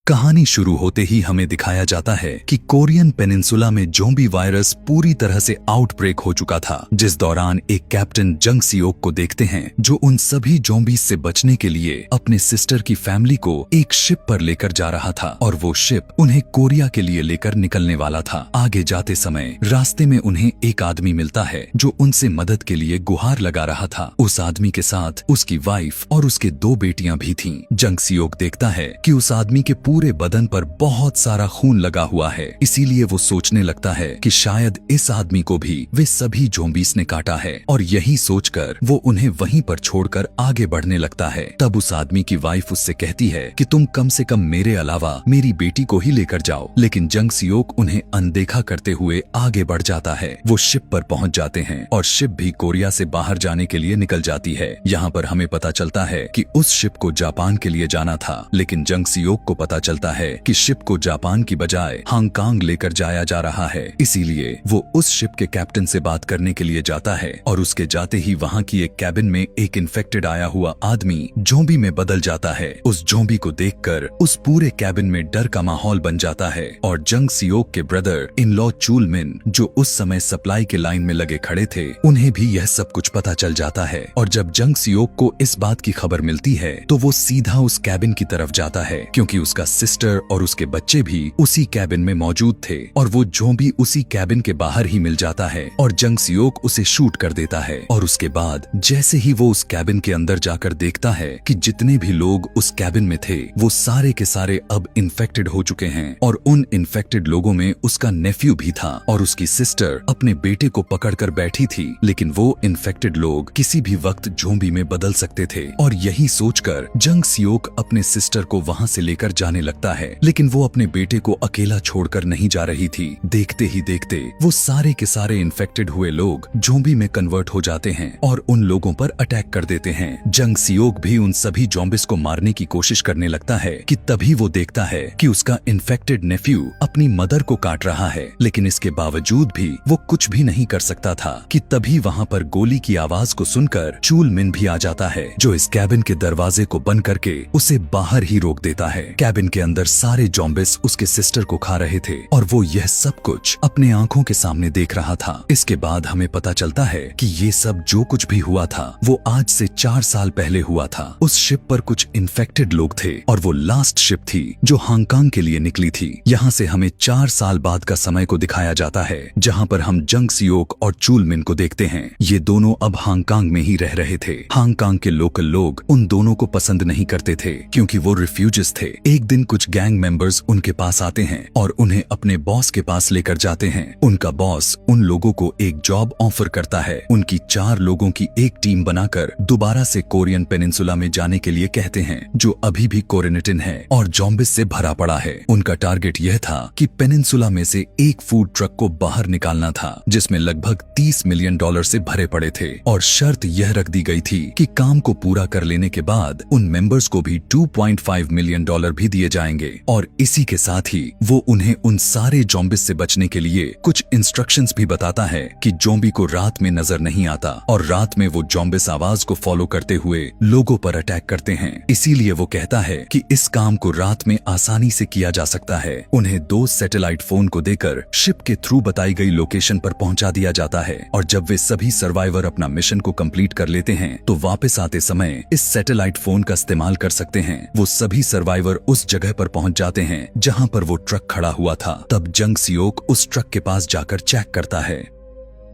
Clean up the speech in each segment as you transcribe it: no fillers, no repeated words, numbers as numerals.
कहानी शुरू होते ही हमें दिखाया जाता है कि कोरियन पेनिनसुला में ज़ोंबी वायरस पूरी तरह से आउटब्रेक हो चुका था, जिस दौरान एक कैप्टन जंग सियोक को देखते हैं जो उन सभी ज़ोंबीज से बचने के लिए अपने सिस्टर की फैमिली को एक शिप पर लेकर जा रहा था और वो शिप उन्हें कोरिया के लिए लेकर निकलने वाला था। आगे जाते समय रास्ते में उन्हें एक आदमी मिलता है जो उनसे मदद के लिए गुहार लगा रहा था। उस आदमी के साथ उसकी वाइफ और उसके 2 बेटियां भी थीं। जंग सियोक देखता है कि उस आदमी के पूरे बदन पर बहुत सारा खून लगा हुआ है, इसीलिए वो सोचने लगता है कि शायद इस आदमी को भी वे सभी ज़ोंबीज ने काटा है और यही सोचकर वो उन्हें वहीं पर छोड़कर आगे बढ़ने लगता है। तब उस आदमी की वाइफ उससे कहती है कि तुम कम से कम मेरे अलावा मेरी बेटी को ही लेकर जाओ, लेकिन जंग सियोक उन्हें अनदेखा करते हुए आगे बढ़ जाता है। वो शिप पर पहुंच जाते हैं और शिप भी कोरिया से बाहर जाने के लिए निकल जाती है। यहाँ पर हमें पता चलता है कि उस शिप को जापान के लिए जाना था, लेकिन जंग सियोक को पता चलता है कि शिप को जापान की बजाय हांगकांग लेकर जाया जा रहा है। इसीलिए वो उस शिप के कैप्टन से बात करने के लिए जाता है और उसके जाते ही वहाँ की एक कैबिन में एक इन्फेक्टेड आया हुआ आदमी ज़ोंबी में बदल जाता है। उस ज़ोंबी को देखकर उस पूरे कैबिन में डर का माहौल बन जाता है और जंग सियोक के ब्रदर इन लॉ चूल मिन, जो उस समय सप्लाई के लाइन में लगे खड़े थे, उन्हें भी यह सब कुछ पता चल जाता है। और जब जंग सियोक को इस बात की खबर मिलती है तो वो सीधा उस कैबिन की तरफ जाता है, क्योंकि उसका सिस्टर और उसके बच्चे भी उसी कैबिन में मौजूद थे और वो ज़ोंबी उसी कैबिन के बाहर ही मिल जाता है और जंग सियोक उसे शूट कर देता है। और उसके बाद जैसे ही वो उस कैबिन के अंदर जाकर देखता है कि जितने भी लोग उस कैबिन में थे वो सारे के सारे अब इन्फेक्टेड हो चुके हैं और उन इन्फेक्टेड लोगों में उसका नेफ्यू भी था और उसकी सिस्टर अपने बेटे को पकड़कर बैठी थी, लेकिन वो इन्फेक्टेड लोग किसी भी वक्त ज़ोंबी में बदल सकते थे। और यही सोचकर जंग सियोक अपने सिस्टर को वहां से लेकर जाने लगता है, लेकिन वो अपने बेटे को अकेला छोड़कर नहीं जा रही थी। देखते ही देखते वो सारे के सारे इन्फेक्टेड हुए लोग ज़ोंबी में कन्वर्ट हो जाते हैं और उन लोगों पर अटैक कर देते हैं। जंग सियोक भी उन सभी ज़ोंबिस को मारने की कोशिश करने लगता है कि तभी वो देखता है कि उसका इन्फेक्टेड नेफ्यू अपनी मदर को काट रहा है, लेकिन इसके बावजूद भी वो कुछ भी नहीं कर सकता था कि तभी वहाँ पर गोली की आवाज को सुनकर चूल मिन भी आ जाता है, जो इस कैबिन के दरवाजे को बंद करके उसे बाहर ही रोक देता है। कैबिन के अंदर सारे ज़ोंबिस उसके सिस्टर को खा रहे थे और वो यह सब कुछ अपने आंखों के सामने देख रहा था। इसके बाद हमें पता चलता है कि ये सब जो कुछ भी हुआ था वो आज से 4 साल पहले हुआ था। उस शिप पर कुछ इन्फेक्टेड लोग थे और वो लास्ट शिप थी जो हांगकांग के लिए निकली थी। यहाँ से हमें 4 साल बाद का समय को दिखाया जाता है, जहाँ पर हम जंग सियोक और चूल मिन को देखते हैं। ये दोनों अब हांगकांग में ही रह रहे थे। हांगकांग के लोकल लोग उन दोनों को पसंद नहीं करते थे क्योंकि वो रिफ्यूजिस थे। एक दिन कुछ गैंग मेंबर्स उनके पास आते हैं और उन्हें अपने बॉस के पास लेकर जाते हैं। उनका बॉस उन लोगों को एक जॉब ऑफर करता है। उनकी 4 लोगों की एक टीम बनाकर दोबारा से कोरियन पेनिनसुला में जाने के लिए कहते हैं, जो अभी भी क्वारंटाइन है और ज़ोंबिस से भरा पड़ा है। उनका टारगेट यह था कि पेनिनसुला में से एक फूड ट्रक को बाहर निकालना था जिसमें लगभग $30 मिलियन से भरे पड़े थे और शर्त यह रख दी गई थी कि काम को पूरा कर लेने के बाद उन मेंबर्स को भी $2.5 मिलियन भी दिए जाएंगे। और इसी के साथ ही वो उन्हें उन सारे ज़ोंबिस से बचने के लिए कुछ इंस्ट्रक्शंस भी बताता है कि ज़ोंबी को रात में नजर नहीं आता और रात में वो ज़ोंबिस आवाज को फॉलो करते हुए लोगों पर अटैक करते हैं। इसीलिए वो कहता है कि इस काम को रात में आसानी से किया जा सकता है। उन्हें 2 सैटेलाइट फोन को देकर शिप के थ्रू बताई गई लोकेशन पर पहुंचा दिया जाता है और जब वे सभी सर्वाइवर अपना मिशन को कंप्लीट कर लेते हैं तो वापस आते समय इस सैटेलाइट फोन का इस्तेमाल कर सकते हैं। वो सभी सर्वाइवर उस जगह पर पहुंच जाते हैं जहां पर वो ट्रक खड़ा हुआ था। तब जंग सियोक उस ट्रक के पास जाकर चेक करता है।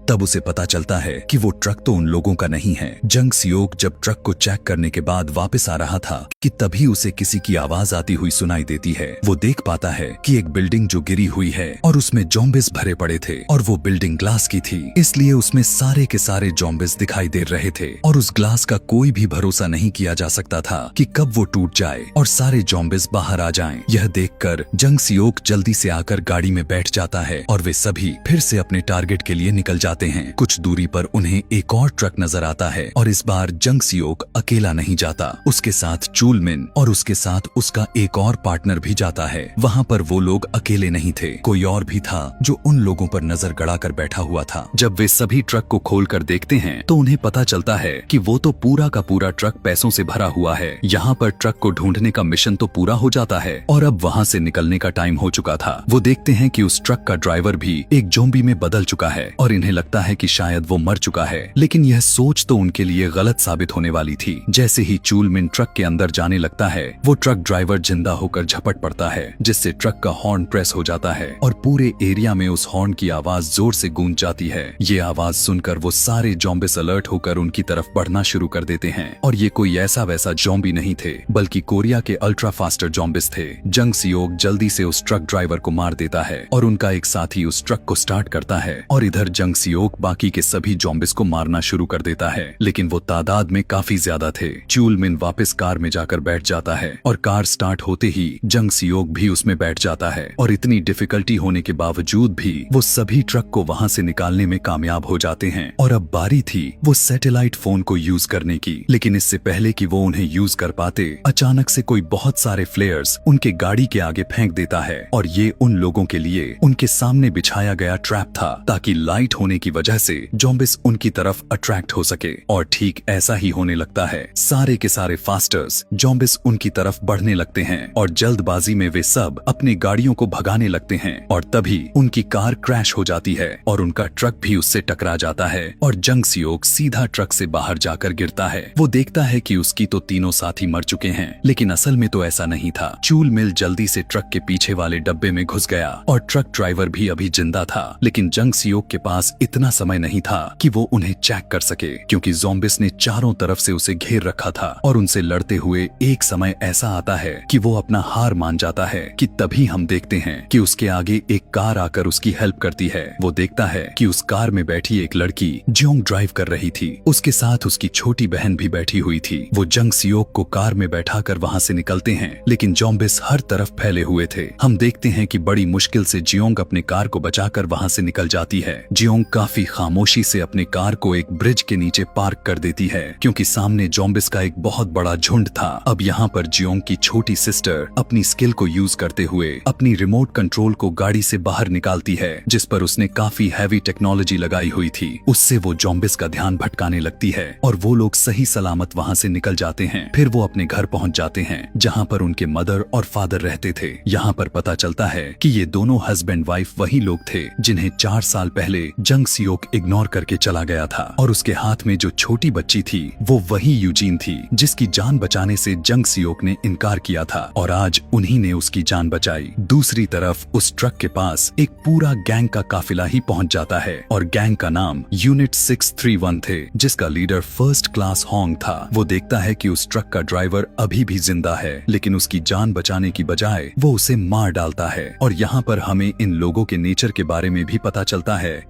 तब उसे पता चलता है कि वो ट्रक तो उन लोगों का नहीं है। जंग सियोक जब ट्रक को चेक करने के बाद वापस आ रहा था कि तभी उसे किसी की आवाज आती हुई सुनाई देती है। वो देख पाता है कि एक बिल्डिंग जो गिरी हुई है और उसमें ज़ोंबिस भरे पड़े थे और वो बिल्डिंग ग्लास की थी, इसलिए उसमें सारे के सारे ज़ोंबिस दिखाई दे रहे थे और उस ग्लास का कोई भी भरोसा नहीं किया जा सकता था कि कब वो टूट जाए और सारे ज़ोंबिस बाहर आ जाएं। यह देखकर जंग सियोक जल्दी से आकर गाड़ी में बैठ जाता है और वे सभी फिर से अपने टारगेट के लिए निकल जाते जाते हैं। कुछ दूरी पर उन्हें एक और ट्रक नजर आता है और इस बार जंग सियोक अकेला नहीं जाता, उसके साथ चूलमिन और उसके साथ उसका एक और पार्टनर भी जाता है। वहाँ पर वो लोग अकेले नहीं थे, कोई और भी था जो उन लोगों पर नजर गड़ाकर बैठा हुआ था। जब वे सभी ट्रक को खोलकर देखते हैं तो उन्हें पता चलता है कि वो तो पूरा का पूरा ट्रक पैसों से भरा हुआ है। यहाँ पर ट्रक को ढूंढने का मिशन तो पूरा हो जाता है और अब वहाँ से निकलने का टाइम हो चुका था। वो देखते हैं कि उस ट्रक का ड्राइवर भी एक ज़ॉम्बी में बदल चुका है और इन्हें लगता है कि शायद वो मर चुका है, लेकिन यह सोच तो उनके लिए गलत साबित होने वाली थी। जैसे ही चूलमिन ट्रक के अंदर जाने लगता है, वो ट्रक ड्राइवर जिंदा होकर झपट पड़ता है, जिससे ट्रक का हॉर्न प्रेस हो जाता है और पूरे एरिया में उस हॉर्न की आवाज जोर से गूंज जाती है। ये आवाज सुनकर वो सारे ज़ॉम्बिस अलर्ट होकर उनकी तरफ बढ़ना शुरू कर देते हैं और ये कोई ऐसा वैसा ज़ॉम्बी नहीं थे, बल्कि कोरिया के अल्ट्रा फास्टर ज़ॉम्बिस थे। जंग सियोक जल्दी से उस ट्रक ड्राइवर को मार देता है और उनका एक साथी उस ट्रक को स्टार्ट करता है और इधर जंग सियोक बाकी के सभी ज़ॉम्बिस को मारना शुरू कर देता है, लेकिन वो तादाद में काफी ज्यादा थे। चूलमिन वापस कार में जाकर बैठ जाता है और कार स्टार्ट होते ही जंग सियोक भी उसमें बैठ जाता है और इतनी डिफिकल्टी होने के बावजूद भी वो सभी ट्रक को वहाँ से निकालने में कामयाब हो जाते हैं। और अब बारी थी वो सैटेलाइट फोन को यूज करने की, लेकिन इससे पहले कि वो उन्हें यूज कर पाते, अचानक से कोई बहुत सारे फ्लेयर्स उनके गाड़ी के आगे फेंक देता है और ये उन लोगों के लिए उनके सामने बिछाया गया ट्रैप था, ताकि लाइट होने की वजह से ज़ॉम्बिस उनकी तरफ अट्रैक्ट हो सके। और ठीक ऐसा ही होने लगता है। सारे के सारे फास्टर्स ज़ॉम्बिस उनकी तरफ बढ़ने लगते हैं और जल्दबाजी में वे सब अपनी गाड़ियों को भगाने लगते हैं और तभी उनकी कार क्रैश हो जाती है और उनका ट्रक भी उससे टकरा जाता है और जंग सियोक सीधा ट्रक से बाहर जाकर गिरता है। वो देखता है कि उसकी तो तीनों साथी मर चुके हैं, लेकिन असल में तो ऐसा नहीं था। चूलमिल जल्दी से ट्रक के पीछे वाले डब्बे में घुस गया और ट्रक ड्राइवर भी अभी जिंदा था, लेकिन जंग सियोक के पास इतना समय नहीं था कि वो उन्हें चेक कर सके, क्योंकि ज़ॉम्बिस ने चारों तरफ से उसे घेर रखा था और उनसे लड़ते हुए एक समय ऐसा आता है कि वो अपना हार मान जाता है कि तभी हम देखते हैं कि उसके आगे एक कार आकर उसकी हेल्प करती है। वो देखता है कि उस कार में बैठी एक लड़की जियोंग ड्राइव कर रही थी, उसके साथ उसकी छोटी बहन भी बैठी हुई थी। वो जंग सियोक को कार में बैठाकर वहाँ से निकलते हैं, लेकिन ज़ॉम्बिस हर तरफ फैले हुए थे। हम देखते हैं कि बड़ी मुश्किल से जियोंग अपने कार को बचाकर वहाँ से निकल जाती है। जियोंग काफी खामोशी से अपनी कार को एक ब्रिज के नीचे पार्क कर देती है, क्योंकि सामने ज़ॉम्बिस का एक बहुत बड़ा झुंड था। अब यहाँ पर जियोंग की छोटी सिस्टर अपनी स्किल को यूज करते हुए अपनी रिमोट कंट्रोल को गाड़ी से बाहर निकालती है, जिस पर उसने काफी हैवी टेक्नोलॉजी लगाई हुई थी। उससे वो ज़ॉम्बिस का ध्यान भटकाने लगती है और वो लोग सही सलामत वहाँ से निकल जाते हैं। फिर वो अपने घर पहुँच जाते हैं, जहाँ पर उनके मदर और फादर रहते थे। यहाँ पर पता चलता है कि ये दोनों हस्बैंड वाइफ वही लोग थे जिन्हें 4 साल पहले जंग सियोक इग्नोर करके चला गया था, और उसके हाथ में जो छोटी बच्ची थी वो वही यूजीन थी जिसकी जान बचाने से जंग सियोक ने इनकार किया था, और आज उन्हीं ने उसकी जान बचाई। दूसरी तरफ उस ट्रक के पास एक पूरा गैंग का काफिला ही पहुंच जाता है और गैंग का नाम यूनिट 631 थे, जिसका लीडर फर्स्ट क्लास होंग था। वो देखता है कि उस ट्रक का ड्राइवर अभी भी जिंदा है, लेकिन उसकी जान बचाने की बजाय वो उसे मार डालता है। और यहाँ पर हमें इन लोगों के नेचर के बारे में भी पता चलता है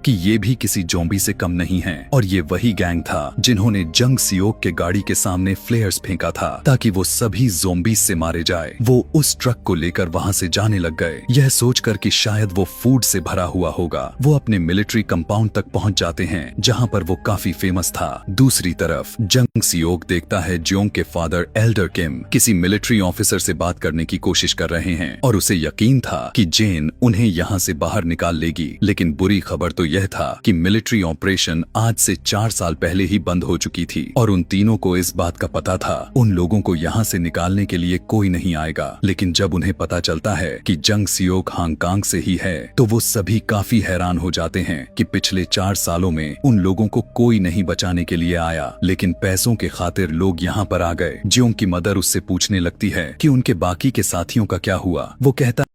कि ये भी किसी ज़ॉम्बी से कम नहीं हैं, और ये वही गैंग था जिन्होंने जंग सियोक के गाड़ी के सामने फ्लेयर्स फेंका था ताकि वो सभी ज़ॉम्बीज से मारे जाए। वो उस ट्रक को लेकर वहाँ से जाने लग गए, यह सोचकर कि शायद वो फूड से भरा हुआ होगा। वो अपने मिलिट्री कंपाउंड तक पहुँच जाते हैं, जहाँ पर वो काफी फेमस था। दूसरी तरफ जंग सियोक देखता है जियोंग के फादर एल्डर किम किसी मिलिट्री ऑफिसर से बात करने की कोशिश कर रहे हैं, और उसे यकीन था कि जेन उन्हें यहाँ से बाहर निकाल लेगी। लेकिन बुरी खबर तो यह था कि मिलिट्री ऑपरेशन आज से 4 साल पहले ही बंद हो चुकी थी, और उन तीनों को इस बात का पता था उन लोगों को यहाँ से निकालने के लिए कोई नहीं आएगा। लेकिन जब उन्हें पता चलता है कि जंग सियोक हांगकांग से ही है, तो वो सभी काफी हैरान हो जाते हैं कि पिछले 4 सालों में उन लोगों को कोई नहीं बचाने के लिए आया, लेकिन पैसों के खातिर लोग यहाँ पर आ गए। जियोंग की मदर उससे पूछने लगती है कि उनके बाकी के साथियों का क्या हुआ। वो कहता